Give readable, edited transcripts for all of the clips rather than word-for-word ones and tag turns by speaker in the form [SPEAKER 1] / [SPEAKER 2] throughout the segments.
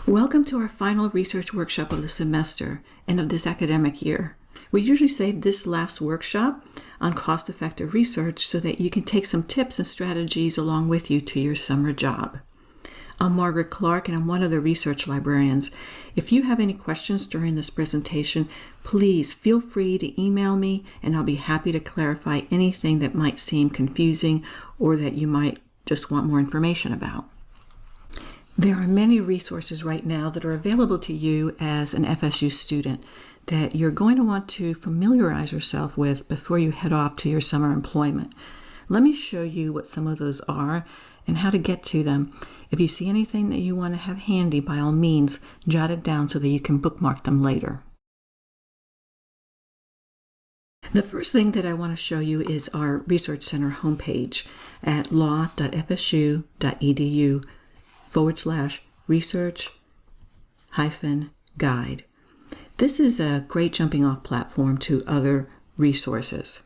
[SPEAKER 1] Welcome to our final research workshop of the semester and of this academic year. We usually save this last workshop on cost-effective research so that you can take some tips and strategies along with you to your summer job. I'm Margaret Clark and I'm one of the research librarians. If you have any questions during this presentation, please feel free to email me and I'll be happy to clarify anything that might seem confusing or that you might just want more information about. There are many resources right now that are available to you as an FSU student that you're going to want to familiarize yourself with before you head off to your summer employment. Let me show you what some of those are and how to get to them. If you see anything that you want to have handy, by all means, jot it down so that you can bookmark them later. The first thing that I want to show you is our Research Center homepage at law.fsu.edu/research-guide. This is a great jumping off platform to other resources.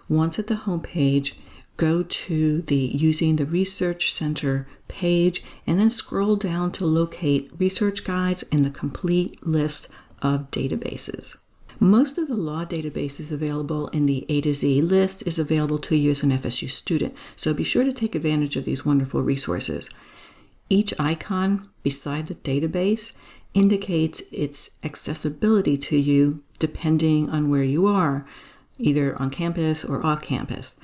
[SPEAKER 1] Once at the homepage, go to the Using the Research Center page and then scroll down to locate research guides and the complete list of databases. Most of the law databases available in the A to Z list is available to you as an FSU student, so be sure to take advantage of these wonderful resources. Each icon beside the database indicates its accessibility to you depending on where you are, either on campus or off campus.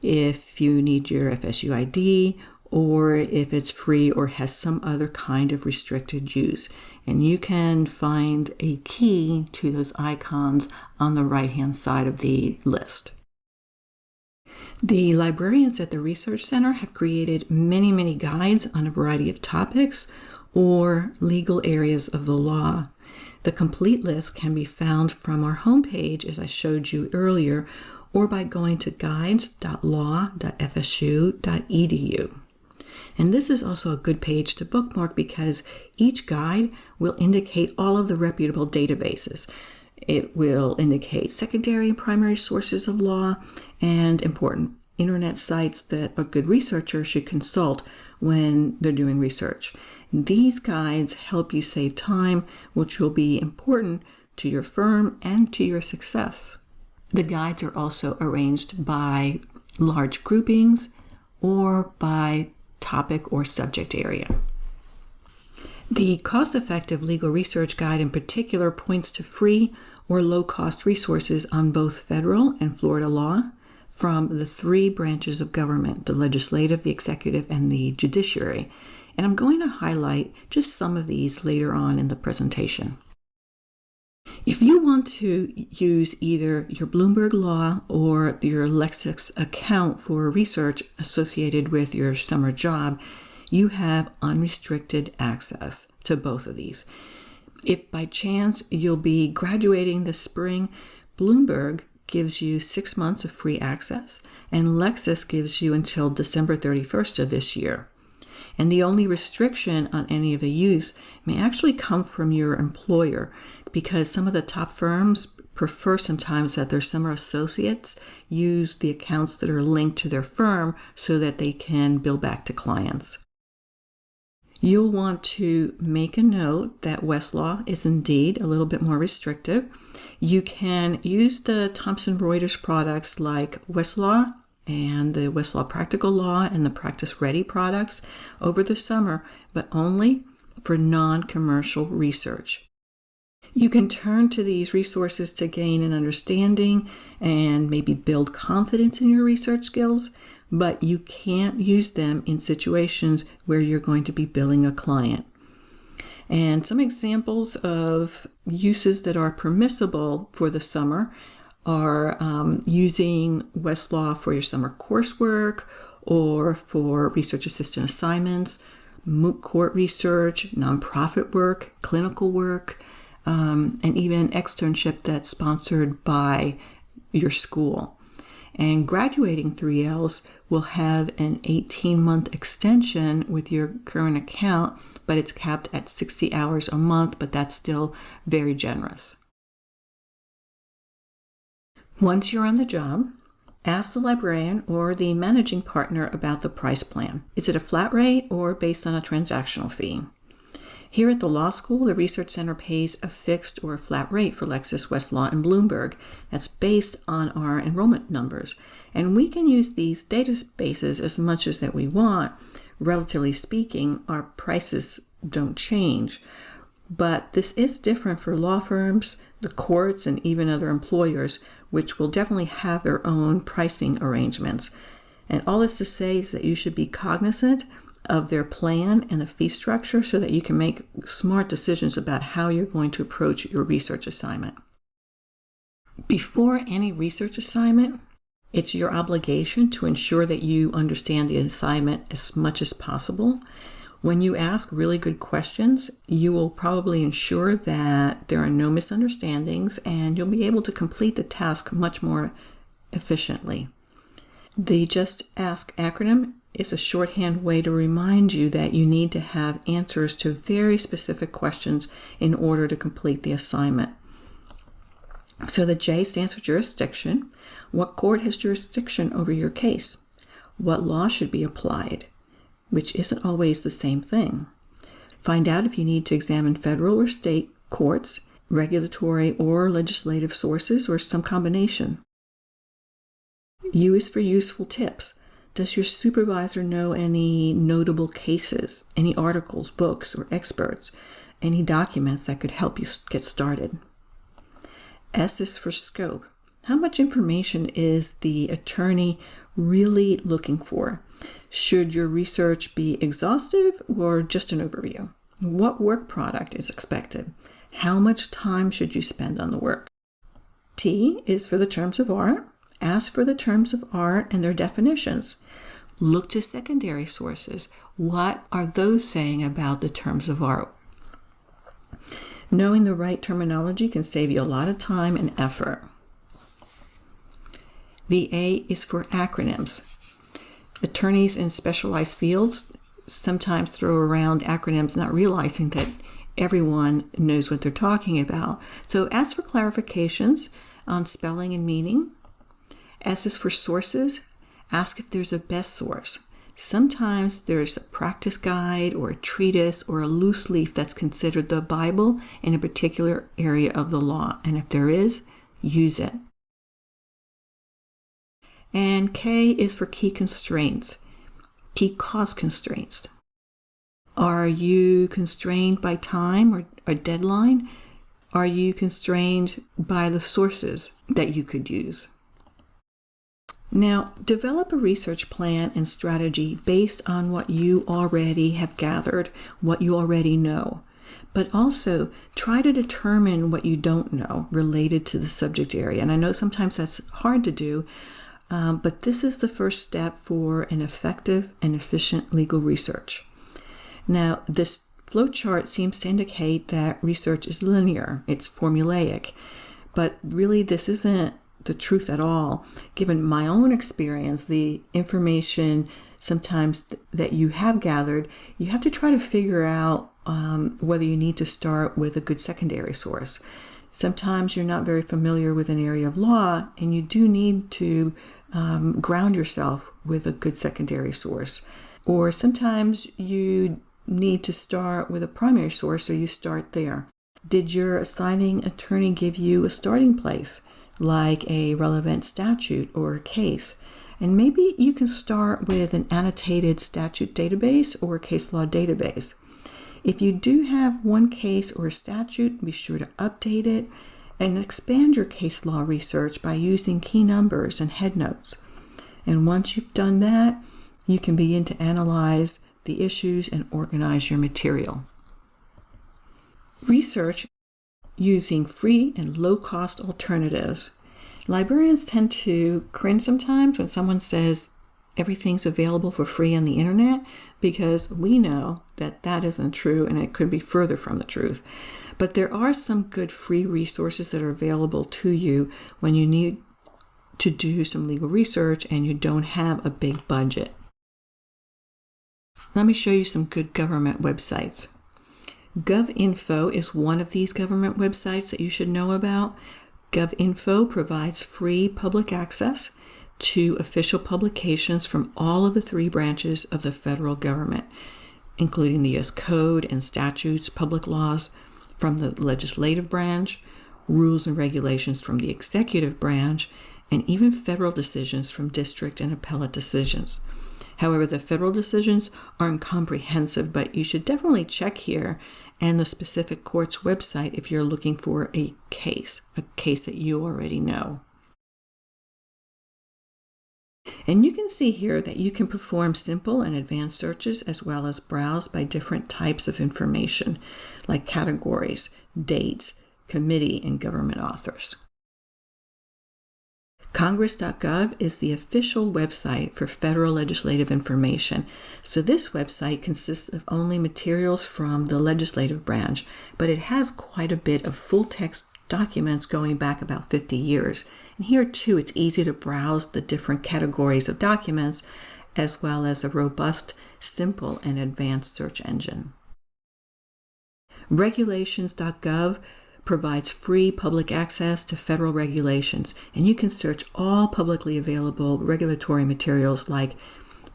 [SPEAKER 1] If you need your FSU ID or if it's free or has some other kind of restricted use. And you can find a key to those icons on the right-hand side of the list. The librarians at the Research Center have created many guides on a variety of topics or legal areas of the law. The complete list can be found from our homepage, as I showed you earlier, or by going to guides.law.fsu.edu. And this is also a good page to bookmark because each guide will indicate all of the reputable databases. It will indicate secondary and primary sources of law and important internet sites that a good researcher should consult when they're doing research. These guides help you save time, which will be important to your firm and to your success. The guides are also arranged by large groupings or by topic or subject area. The cost-effective legal research guide in particular points to free or low-cost resources on both federal and Florida law from the three branches of government, the legislative, the executive, and the judiciary. And I'm going to highlight just some of these later on in the presentation. If you want to use either your Bloomberg Law or your Lexis account for research associated with your summer job, you have unrestricted access to both of these. If by chance you'll be graduating this spring, Bloomberg gives you 6 months of free access, and Lexis gives you until December 31st of this year. And the only restriction on any of the use may actually come from your employer, because some of the top firms prefer sometimes that their summer associates use the accounts that are linked to their firm so that they can bill back to clients. You'll want to make a note that Westlaw is indeed a little bit more restrictive. You can use the Thomson Reuters products like Westlaw and the Westlaw Practical Law and the Practice Ready products over the summer, but only for non-commercial research. You can turn to these resources to gain an understanding and maybe build confidence in your research skills, but you can't use them in situations where you're going to be billing a client. And some examples of uses that are permissible for the summer are using Westlaw for your summer coursework or for research assistant assignments, moot court research, nonprofit work, clinical work, and even externship that's sponsored by your school. And graduating 3Ls will have an 18-month extension with your current account, but it's capped at 60 hours a month, but that's still very generous. Once you're on the job, ask the librarian or the managing partner about the price plan. Is it a flat rate or based on a transactional fee? Here at the law school, the Research Center pays a fixed or a flat rate for Lexis, Westlaw, and Bloomberg. That's based on our enrollment numbers. And we can use these databases as much as that we want. Relatively speaking, our prices don't change. But this is different for law firms, the courts, and even other employers, which will definitely have their own pricing arrangements. And all this to say is that you should be cognizant of their plan and the fee structure so that you can make smart decisions about how you're going to approach your research assignment. Before any research assignment, it's your obligation to ensure that you understand the assignment as much as possible. When you ask really good questions, you will probably ensure that there are no misunderstandings and you'll be able to complete the task much more efficiently. The Just Ask acronym is a shorthand way to remind you that you need to have answers to very specific questions in order to complete the assignment. So the J stands for jurisdiction. What court has jurisdiction over your case? What law should be applied? Which isn't always the same thing. Find out if you need to examine federal or state courts, regulatory or legislative sources, or some combination. U is for useful tips. Does your supervisor know any notable cases, any articles, books, or experts, any documents that could help you get started? S is for scope. How much information is the attorney really looking for? Should your research be exhaustive or just an overview? What work product is expected? How much time should you spend on the work? T is for the terms of art. Ask for the terms of art and their definitions. Look to secondary sources. What are those saying about the terms of art? Knowing the right terminology can save you a lot of time and effort. The A is for acronyms. Attorneys in specialized fields sometimes throw around acronyms not realizing that everyone knows what they're talking about. So ask for clarifications on spelling and meaning. S is for sources. Ask if there's a best source. Sometimes there's a practice guide or a treatise or a loose leaf that's considered the Bible in a particular area of the law. And if there is, use it. And K is for key constraints, key cost constraints. Are you constrained by time or a deadline? Are you constrained by the sources that you could use? Now, develop a research plan and strategy based on what you already have gathered, what you already know. But also try to determine what you don't know related to the subject area. And I know sometimes that's hard to do, but this is the first step for an effective and efficient legal research. Now, this flowchart seems to indicate that research is linear, it's formulaic, but really this isn't the truth at all. Given my own experience, the information sometimes that you have gathered, you have to try to figure out whether you need to start with a good secondary source. Sometimes you're not very familiar with an area of law, and you do need to ground yourself with a good secondary source. Or sometimes you need to start with a primary source, so you start there. Did your assigning attorney give you a starting place, like a relevant statute or a case? And maybe you can start with an annotated statute database or a case law database. If you do have one case or a statute, be sure to update it and expand your case law research by using key numbers and headnotes. And once you've done that, you can begin to analyze the issues and organize your material. Research using free and low-cost alternatives. Librarians tend to cringe sometimes when someone says everything's available for free on the internet, because we know that that isn't true and it could be further from the truth. But there are some good free resources that are available to you when you need to do some legal research and you don't have a big budget. Let me show you some good government websites. GovInfo is one of these government websites that you should know about. GovInfo provides free public access to official publications from all of the 3 branches of the federal government. including the U.S. Code and statutes, public laws from the legislative branch, rules and regulations from the executive branch, and even federal decisions from district and appellate decisions. However, the federal decisions aren't comprehensive, but you should definitely check here and the specific court's website if you're looking for a case that you already know. And you can see here that you can perform simple and advanced searches as well as browse by different types of information like categories, dates, committee, and government authors. Congress.gov is the official website for federal legislative information. So this website consists of only materials from the legislative branch, but it has quite a bit of full-text documents going back about 50 years. And here too, it's easy to browse the different categories of documents, as well as a robust, simple, and advanced search engine. Regulations.gov provides free public access to federal regulations, and you can search all publicly available regulatory materials like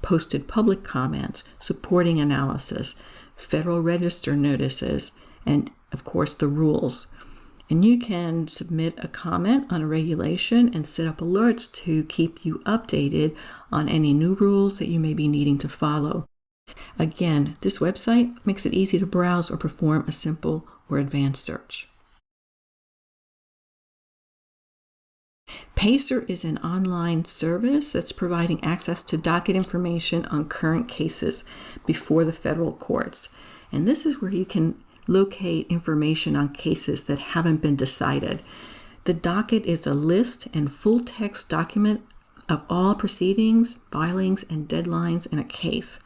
[SPEAKER 1] posted public comments, supporting analysis, Federal Register notices, and of course the rules. And you can submit a comment on a regulation and set up alerts to keep you updated on any new rules that you may be needing to follow. Again, this website makes it easy to browse or perform a simple or advanced search. PACER is an online service that's providing access to docket information on current cases before the federal courts. And this is where you can locate information on cases that haven't been decided. The docket is a list and full text document of all proceedings, filings, and deadlines in a case.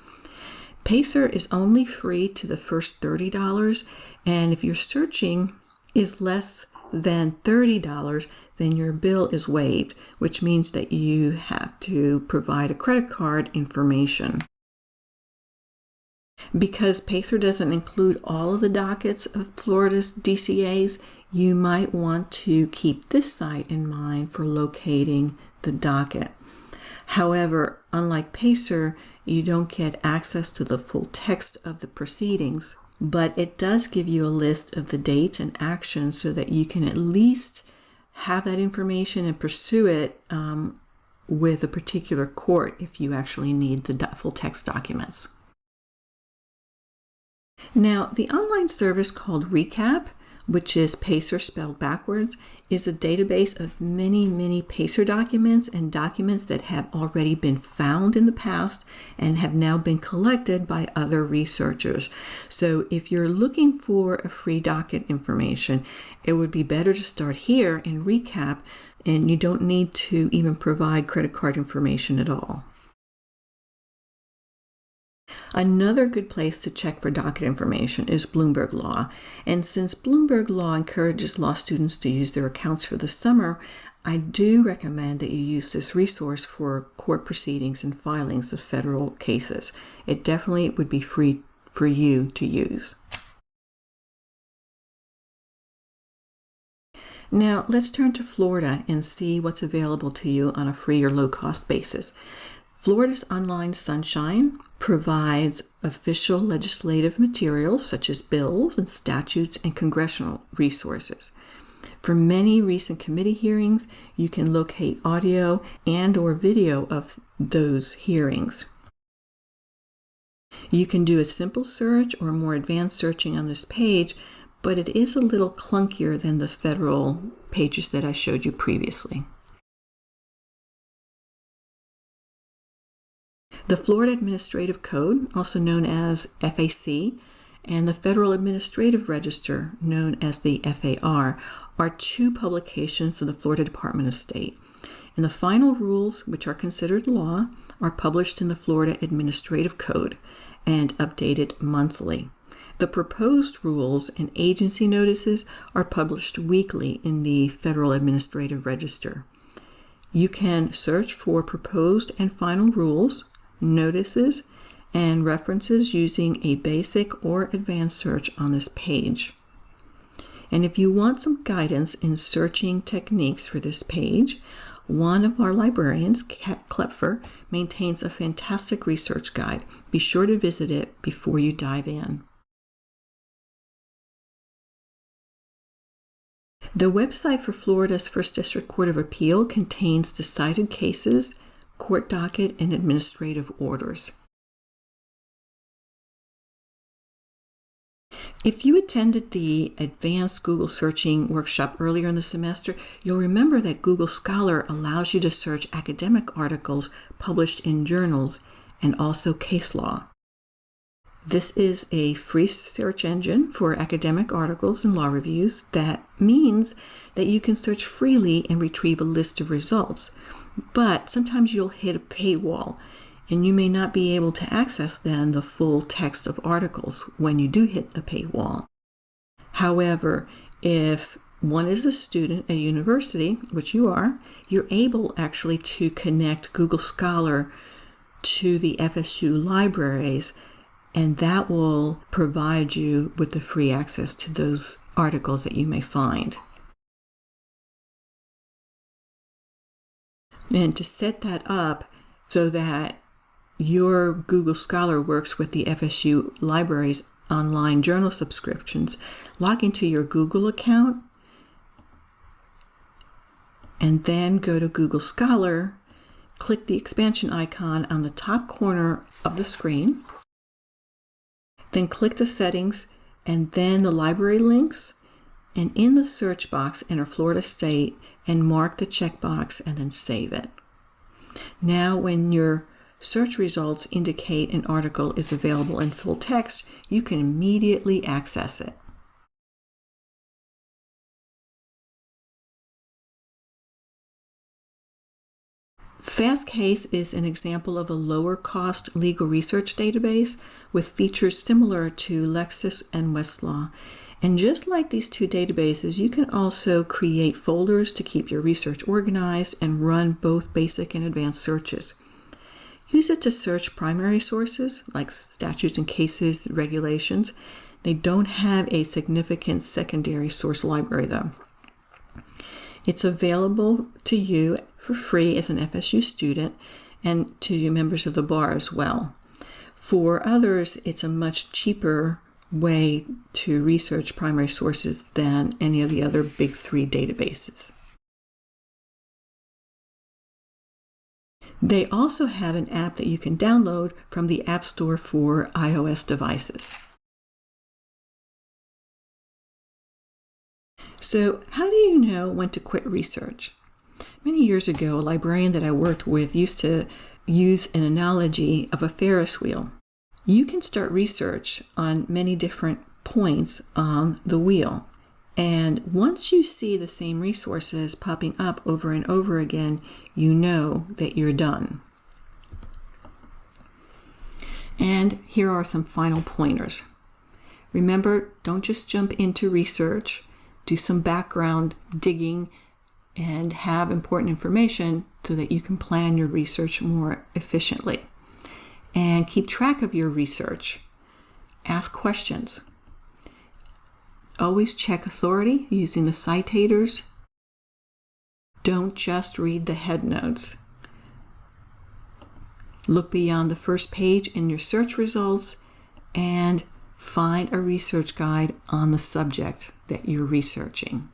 [SPEAKER 1] PACER is only free to the first $30, and if your searching is less than $30, then your bill is waived, which means that you have to provide a credit card information. Because PACER doesn't include all of the dockets of Florida's DCAs, you might want to keep this site in mind for locating the docket. However, unlike PACER, you don't get access to the full text of the proceedings, but it does give you a list of the dates and actions so that you can at least have that information and pursue it with a particular court if you actually need the full text documents. Now, the online service called RECAP, which is PACER spelled backwards, is a database of many PACER documents and documents that have already been found in the past and have now been collected by other researchers. So if you're looking for a free docket information, it would be better to start here in RECAP, and you don't need to even provide credit card information at all. Another good place to check for docket information is Bloomberg Law. And since Bloomberg Law encourages law students to use their accounts for the summer, I do recommend that you use this resource for court proceedings and filings of federal cases. It definitely would be free for you to use. Now, let's turn to Florida and see what's available to you on a free or low-cost basis. Florida's Online Sunshine provides official legislative materials such as bills and statutes and congressional resources. For many recent committee hearings, you can locate audio and/or video of those hearings. You can do a simple search or more advanced searching on this page, but it is a little clunkier than the federal pages that I showed you previously. The Florida Administrative Code, also known as FAC, and the Federal Administrative Register, known as the FAR, are two publications of the Florida Department of State. And the final rules, which are considered law, are published in the Florida Administrative Code and updated monthly. The proposed rules and agency notices are published weekly in the Federal Administrative Register. You can search for proposed and final rules, notices, and references using a basic or advanced search on this page. And if you want some guidance in searching techniques for this page, One of our librarians, Kat Klepfer, maintains a fantastic research guide. Be sure to visit it before you dive in. The website for Florida's First District Court of Appeal contains decided cases, court docket, and administrative orders. If you attended the Advanced Google Searching workshop earlier in the semester, you'll remember that Google Scholar allows you to search academic articles published in journals and also case law. This is a free search engine for academic articles and law reviews. That means that you can search freely and retrieve a list of results. But sometimes you'll hit a paywall, and you may not be able to access then the full text of articles when you do hit a paywall. However, if one is a student at a university, which you are, you're able actually to connect Google Scholar to the FSU libraries, and that will provide you with the free access to those articles that you may find. And to set that up so that your Google Scholar works with the FSU library's online journal subscriptions, log into your Google account and then go to Google Scholar, click the expansion icon on the top corner of the screen, then click the settings and then the library links, and in the search box enter Florida State and mark the checkbox and then save it. Now when your search results indicate an article is available in full text, you can immediately access it. Fastcase is an example of a lower-cost legal research database with features similar to Lexis and Westlaw. And just like these two databases, you can also create folders to keep your research organized and run both basic and advanced searches. Use it to search primary sources like statutes and cases, regulations. They don't have a significant secondary source library though. It's available to you for free as an FSU student and to you members of the bar as well. For others, it's a much cheaper way to research primary sources than any of the other big three databases. They also have an app that you can download from the App Store for iOS devices. So, how do you know when to quit research? Many years ago, a librarian that I worked with used to use an analogy of a Ferris wheel. You can start research on many different points on the wheel. And once you see the same resources popping up over and over again, you know that you're done. And here are some final pointers. Remember, don't just jump into research. Do some background digging and have important information so that you can plan your research more efficiently. And keep track of your research. Ask questions. Always check authority using the citators. Don't just read the headnotes. Look beyond the first page in your search results and find a research guide on the subject that you're researching.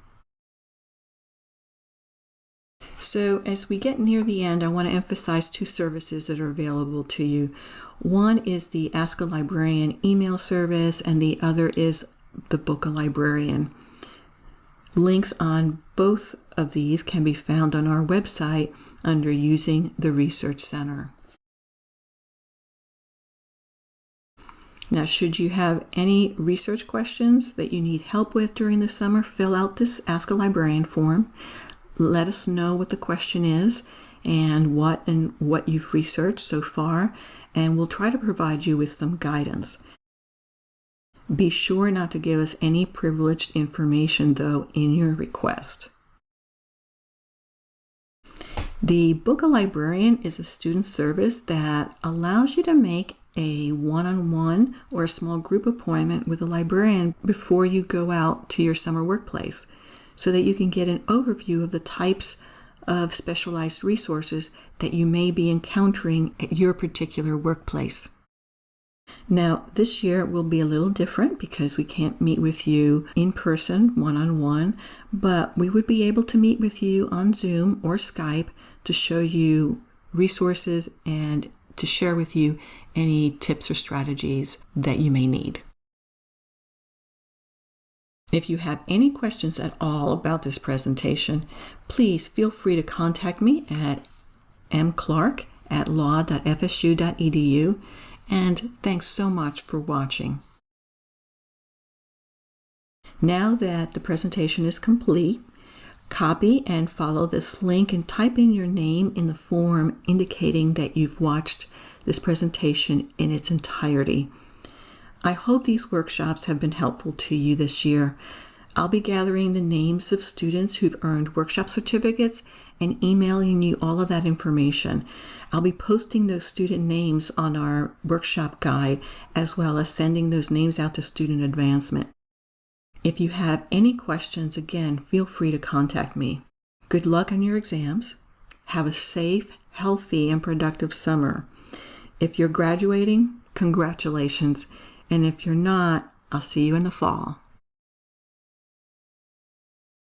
[SPEAKER 1] So as we get near the end, I want to emphasize two services that are available to you. One is the Ask a Librarian email service, and the other is the Book a Librarian. Links on both of these can be found on our website under Using the Research Center. Now, should you have any research questions that you need help with during the summer, fill out this Ask a Librarian form. Let us know what the question is and what you've researched so far, and we'll try to provide you with some guidance. Be sure not to give us any privileged information, though, in your request. The Book a Librarian is a student service that allows you to make a one-on-one or a small group appointment with a librarian before you go out to your summer workplace, so that you can get an overview of the types of specialized resources that you may be encountering at your particular workplace. Now, this year will be a little different because we can't meet with you in person, one-on-one, but we would be able to meet with you on Zoom or Skype to show you resources and to share with you any tips or strategies that you may need. If you have any questions at all about this presentation, please feel free to contact me at mclark@law.fsu.edu, and thanks so much for watching. Now that the presentation is complete, copy and follow this link and type in your name in the form indicating that you've watched this presentation in its entirety. I hope these workshops have been helpful to you this year. I'll be gathering the names of students who've earned workshop certificates and emailing you all of that information. I'll be posting those student names on our workshop guide, as well as sending those names out to student advancement. If you have any questions, again, feel free to contact me. Good luck on your exams. Have a safe, healthy, and productive summer. If you're graduating, congratulations. And if you're not, I'll see you in the fall.